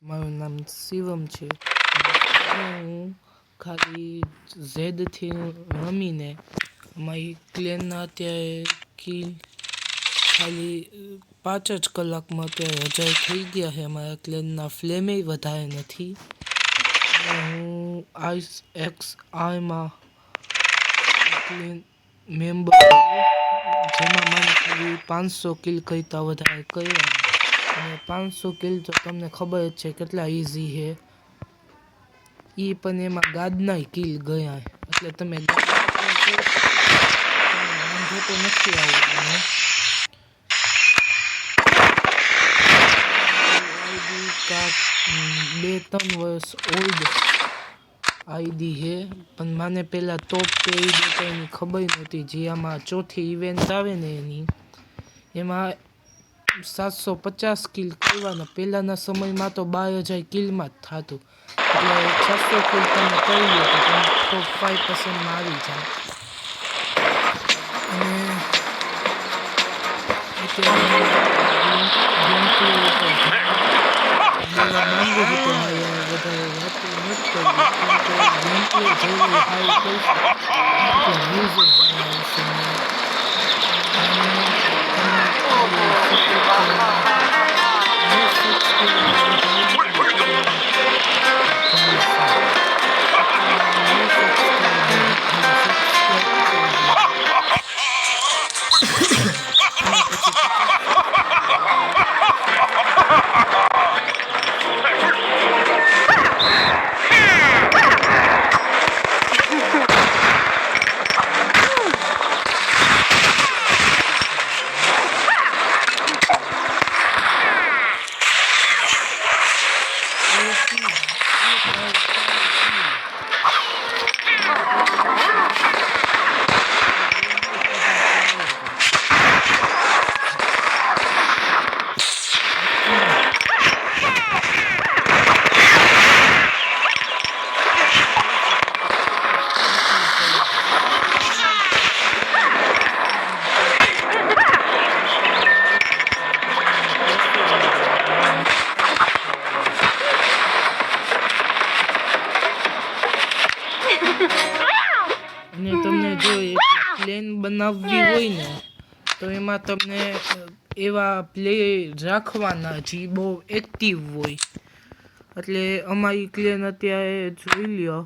મારું નામ શિવમ છે. હું ખાલી ઝેડથી રમીને અમારી ક્લેનના અત્યારે કિલ ખાલી 5 જ કલાકમાં અત્યારે 1000 થઈ ગયા છે. અમારા ક્લેનના ફ્લેમે વધારે નથી. હું આઈસ એક્સ આરમાં ક્લેન મેમ્બર જેમાં મને ખાલી 500 કિલ કરતા વધારે કર્યા. અને 500 કિલ તો તમને ખબર જ છે કેટલા ઇઝી છે. એ પણ એમાં ગાદના કિલ ગયા એટલે તમે વાંધો તો નથી આવવાનો. કાક 2-3 વર્ષ ઓલ્ડ આઈડી છે, પણ મને પહેલાં ટોપ પેઈ દેતાની ખબર નહોતી. જે આમાં ચોથી ઇવેન્ટ આવે ને એમાં 750 કિલ કરવાના. પહેલાંના સમયમાં તો 12,000 કિલમાં જ થતું. એટલે 600 કિલ તમે કરી લો તો તમે ટોપ 5%માં આવી જાય. અને તમને જો એક પ્લેન બનાવવી હોય ને તો એમાં તમને એવા પ્લે રાખવાના જે બહુ એક્ટિવ હોય. એટલે અમારી ક્લેન અત્યારે જોઈ લ્યો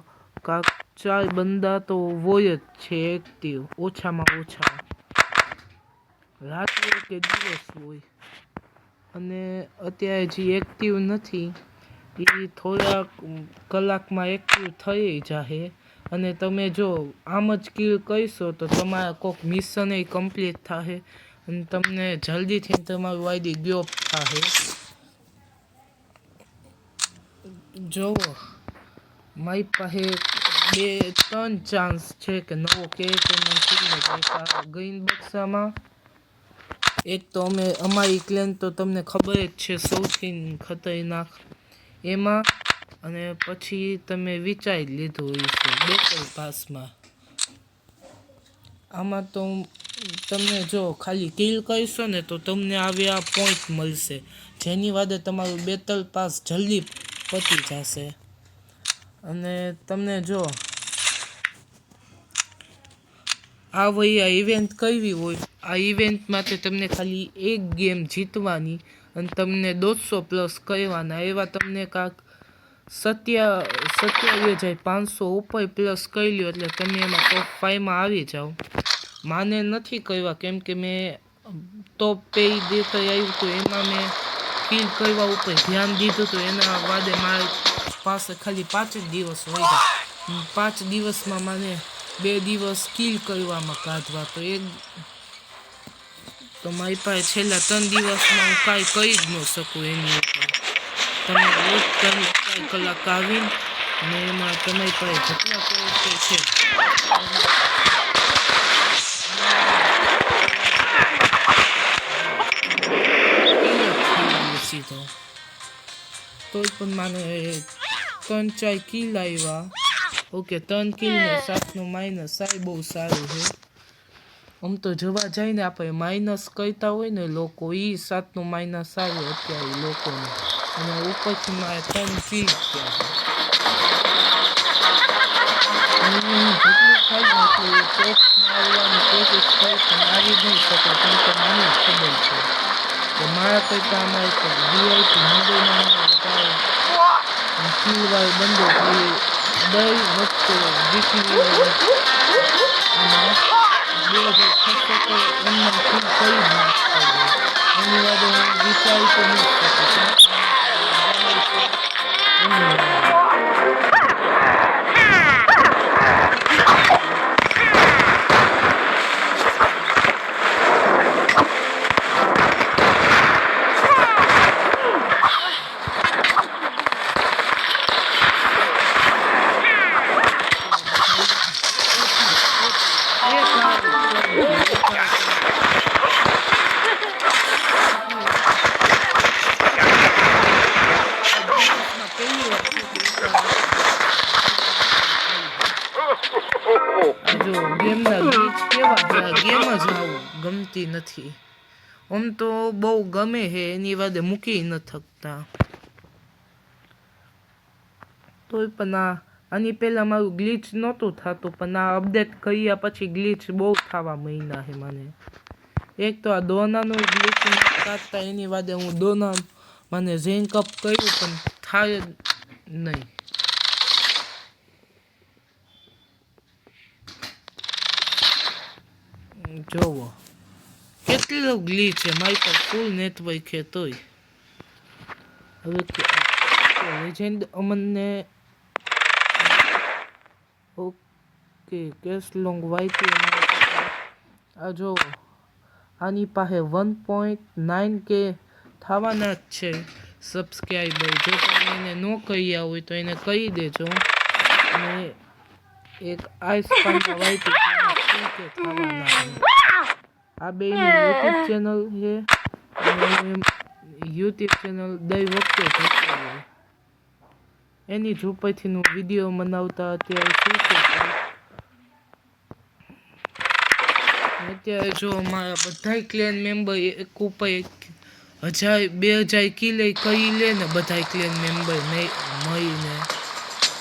કાંક 4 બંદા તો હોય જ છે એક્ટિવ, ઓછામાં ઓછા. રાત હોય કે દિવસ હોય. અને અત્યારે જે એક્ટિવ નથી એ થોડાક કલાકમાં એક્ટિવ થઈ જશે. અને તમે જો આમ જ કિલ કરશો તો તમારા કોઈક મિશન એ કમ્પ્લીટ થશે અને તમને જલ્દીથી તમારું આઈડી ગ્રોપ થશે. જોવો મારી પાસે 2-3 ચાન્સ છે કે નવો કેરેક્ટર ગ્રીન બક્સામાં. એક તો અમારી ક્લેન તો તમને ખબર જ છે સૌથી ખતરનાક એમાં. અને પછી તમે વિચારી લીધું હશે બેટલ પાસમાં. આમાં તો તમને જો ખાલી કિલ કરશો ને તો તમને આવ્યા પોઈન્ટ મળશે, જેની વાદે તમારું બેટલ પાસ જલ્દી પતી જશે. અને તમને જો આ ઇવેન્ટ કરવી હોય, આ ઇવેન્ટમાં તમને ખાલી એક ગેમ જીતવાની અને તમને 200+ કરવાના. એવા તમને કાંક 27,500 ઉપર પ્લસ કરી લો એટલે તમે એમાં ટોપ 5માં આવી જાઓ. માને નથી કરવા કેમ કે મેં ટોપ પેઈ દેતા આવ્યું હતું એમાં મેં કિલ કરવા ઉપર ધ્યાન દીધું હતું. એના વાદે મારી પાસે ખાલી 5 જ દિવસ હોય. 5 દિવસમાં મને 2 દિવસ કિલ કરવામાં કાઢવા તો મારી પાસે છેલ્લા 3 દિવસમાં હું કાંઈ કરી જ ન શકું એની ઉપર. તમે રોજ 3-4 કલાક આવીને ને એમાં તમારી પાસે જેટલા કેરેક્ટર છે સીધો તોય પણ મને 3-4 કિલ આવ્યા. ઓકે 3 કિલ ને 7નું માઇનસ આ બહુ સારું છે. આમ તો જોવા જાય ને આપણે માઇનસ કરતા હોય ને લોકો એ 7નું માઇનસ આવે અત્યારે લોકોને. અને ઉપરથી મારે 3 કિલ થયા હું જેટલું થાય ને એટલું ટોપમાં આવવાની કોશિશ કરી પણ આવી નહીં શકો કેમ કે મને ખબર છે કે મારા કરતાં આમાં એક વીઆઈપી મુંબઈમાં વધારે કિલવાળો બંદો દર વખતે જીતી આમાં 2600 તો એમના કિલ કરી જ નાખતો હોય એની વાત હું વિચારી તો નથી જો ગેમના ગીત કેવા છે ગેમ જ આવું ગમતી નથી આમ તો બહુ ગમે છે એની વાદે મૂકી ન થકતા તોય પણ આની પહેલાં મારું ગ્લિચ નહોતું થતું પણ આ અપડેટ કર્યા પછી ગ્લિચ બહુ થવા માંડ્યા છે મને એક તો આ દોનાનું ગ્લિચ કાઢતા એની વાદે હું દોના મને રેન્ક અપ કર્યું પણ થાય જ નહીં જોવો કેટલો ગ્લિચ છે મારી પાસે ફૂલ નેટવર્ક છે તોય હવે લેજેન્ડ અમને ઓકે કેસ લોંગ વાઈટી આ જો આની પાસે 1.9k થવાના જ છે સબસ્ક્રાઈબર જો તમે એને ન કર્યા હોય તો એને કહી દેજો અને એક આઈસ પાંડા વાઈટી થવાના આ બેની યુટ્યુબ ચેનલ છે અને યુટ્યુબ ચેનલ દર વખતે જોતો હોય એની જ ઉપરથી હું વિડીયો બનાવતા અત્યારે શીખું છું અત્યારે જો અમારા બધા ક્લેન મેમ્બર એક ઉપર 1000-2000 કિલે કરી લે ને બધા ક્લેન મેમ્બર મળીને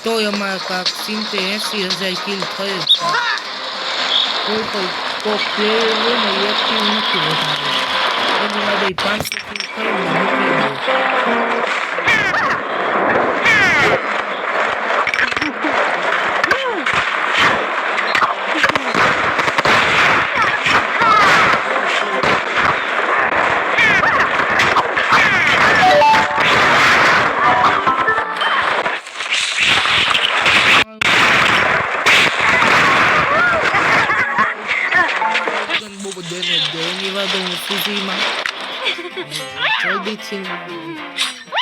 તોય અમારા કાંક 70-80,000 કિલ થઈ જ કોઈ કોઈ પ્લેયર હોય ને એક્ટિવ નથી વધારે એની માટે 500 કિલ કરીને મૂકી દે જલ્દીથી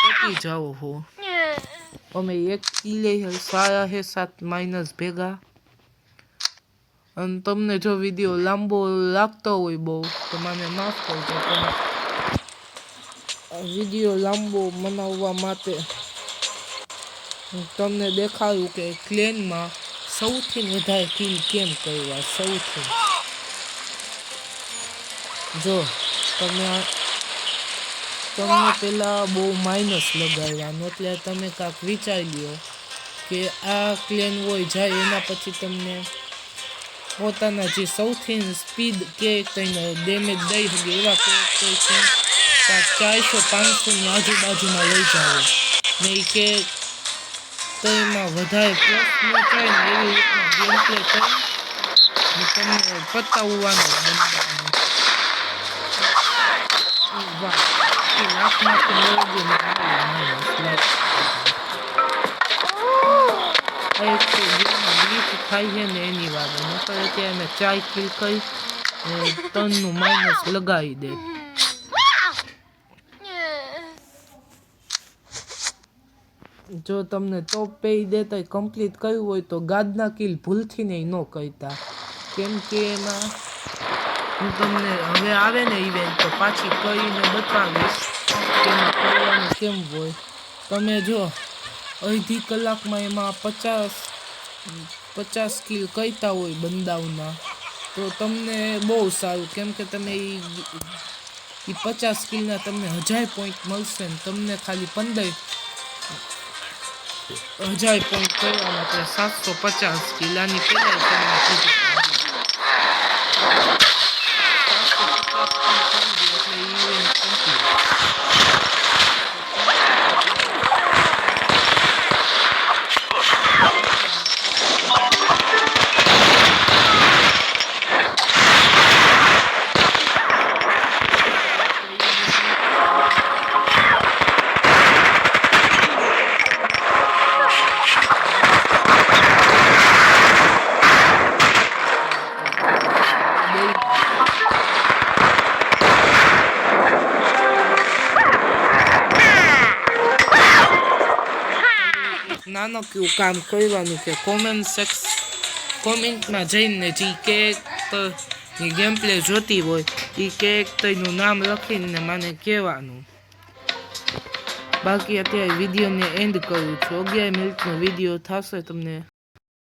પતી જાઓ હો અમે એક કિલે સારા હે 7- ભેગા અને તમને જો વિડીયો લાંબો લાગતો હોય બહુ તો મને માફ કરજો પણ વિડીયો લાંબો બનાવવા માટે તમને દેખાડું કે ક્લેનમાં સૌથી વધારે કિલ કેમ કરવા સૌથી જો તમને પહેલાં બહુ માઇનસ લગાડવાનું એટલે તમે કાંઈક વિચારી લો કે આ ક્લેન હોય જાય એના પછી તમને પોતાના જે સૌથી સ્પીડ કે કંઈને ડેમેજ દઈ શકે એવા કોઈ છે કાંઈક 400-500ની આજુબાજુમાં લઈ જાઓ ને એ કે તો એમાં વધારે પ્લસ ન થાય ને એવી રીતના ગેમ પ્લે કરી તમને પતાવવાનું બનવાનું વાહ લાખમાંથી મેળવી થાય છે ને એની વાત નકર અત્યારે મેં 4 કિલ કરી 3નું માઇનસ લગાવી દે જો તમને ટોપ પે દેતા કમ્પ્લીટ કર્યું હોય તો ગાદના કિલ ભૂલથી નહીં ન કરતા કેમ કે એમાં હું તમને હવે આવે ને ઇવેન્ટ તો પાછી કરીને બતાવીશ કે કરવાનું કેમ હોય તમે જો અડધી કલાકમાં એમાં 50 કિલ કરતા હોય બંદાઓના તો તમને બહુ સારું કેમ કે તમે એ 50 કિલના તમને 1000 પોઈન્ટ મળશે ને તમને ખાલી 1000 પોઈન્ટ કરવાના એટલે 750 કિલ્લાની પેલા તમને થઈ જશે. નાનો કેવું કામ કરવાનું કે કોમેન્ટમાં જઈને જે કેરેક્ટરની ગેમ પ્લે જોતી હોય એ કેરેક્ટરનું નામ લખીને મને કહેવાનું. બાકી અત્યારે વિડીયોને એન્ડ કરું છું. 11 મિનિટનો વિડીયો થશે તમને